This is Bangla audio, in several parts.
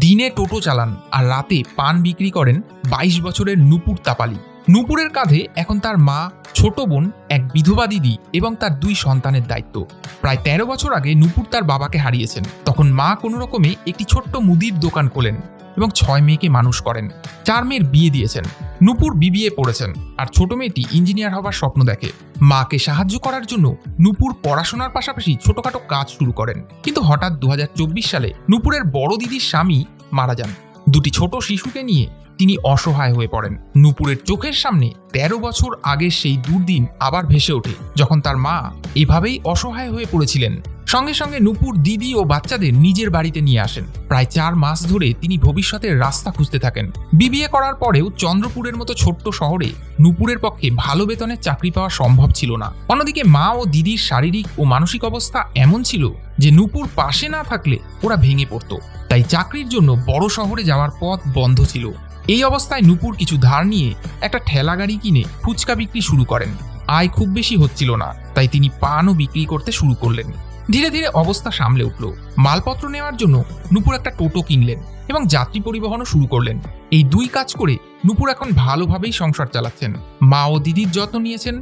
দিনে টোটো চালান আর রাতে পান বিক্রি করেন ২২ বছরের নূপুর তাপালি। নূপুরের কাঁধে এখন তার মা, ছোট বোন, এক বিধবা দিদি এবং তার ২ সন্তানের দায়িত্ব। প্রায় ১৩ বছর আগে নূপুর তার বাবাকে হারিয়েছেন। তখন মা কোনো রকমে একটি ছোট্ট মুদির দোকান খোলেন এবং ৬ মেয়েকে মানুষ করেন। ৪ মেয়ের বিয়ে দিয়েছেন। নূপুর বিবিএ পড়েছেন আর ছোট মেয়েটি ইঞ্জিনিয়ার হবার স্বপ্ন দেখে। মাকে সাহায্য করার জন্য নূপুর পড়াশোনার পাশাপাশি ছোটখাটো কাজ শুরু করেন। কিন্তু হঠাৎ ২০২৪ সালে নূপুরের বড় দিদির স্বামী মারা যান। ২টি ছোট শিশুকে নিয়ে তিনি অসহায় হয়ে পড়েন। নূপুরের চোখের সামনে ১৩ বছর আগের সেই দুর্দিন আবার ভেসে ওঠে, যখন তার মা এভাবেই অসহায় হয়ে পড়েছিলেন। সঙ্গে সঙ্গে নূপুর দিদি ও বাচ্চাদের নিজের বাড়িতে নিয়ে আসেন। প্রায় ৪ মাস ধরে তিনি ভবিষ্যতের রাস্তা খুঁজতে থাকেন। বিবিএ করার পরেও চন্দ্রপুরের মতো ছোট্ট শহরে নূপুরের পক্ষে ভালো বেতনের চাকরি পাওয়া সম্ভব ছিল না। অন্যদিকে মা ও দিদির শারীরিক ও মানসিক অবস্থা এমন ছিল যে নূপুর পাশে না থাকলে ওরা ভেঙে পড়ত। তাই চাকরির জন্য বড় শহরে যাওয়ার পথ বন্ধ ছিল। এই অবস্থায় নূপুর কিছু ধার নিয়ে একটা ঠেলা গাড়ি কিনে ফুচকা বিক্রি শুরু করেন। আয় খুব বেশি হচ্ছিল না, তাই তিনি পানও বিক্রি করতে শুরু করলেন। ধীরে ধীরে অবস্থা সামলে উঠল। মালপত্র নেওয়ার জন্য নূপুর একটা টোটো কিনলেন এবং যাত্রী পরিবহনও শুরু করলেন। এই ২ কাজ করে নূপুর এখন ভালোভাবেই সংসার চালাচ্ছেন। মা ও দিদির যত্ন নিয়েছেন,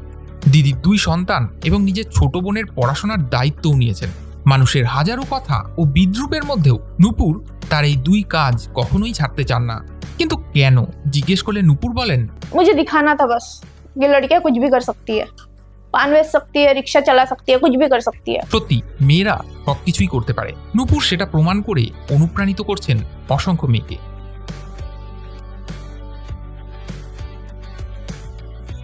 দিদির ২ সন্তান এবং নিজের ছোট বোনের পড়াশোনার দায়িত্বও নিয়েছেন। মানুষের হাজারো কথা ও বিদ্রূপের মধ্যেও নূপুর তার এই ২ কাজ কখনোই ছাড়তে চান না। কিন্তু কেন জিজ্ঞেস করলে নূপুর বলেন, मुझे दिखाना था बस, ये लड़कियां कुछ भी कर सकती है, पान बेच सकती है, रिक्शा चला सकती है, कुछ भी कर सकती है। সত্যি মেয়েরা সবকিছুই করতে পারে। নূপুর সেটা প্রমাণ করে অনুপ্রাণিত করছেন অসংখ্য মেয়েকে।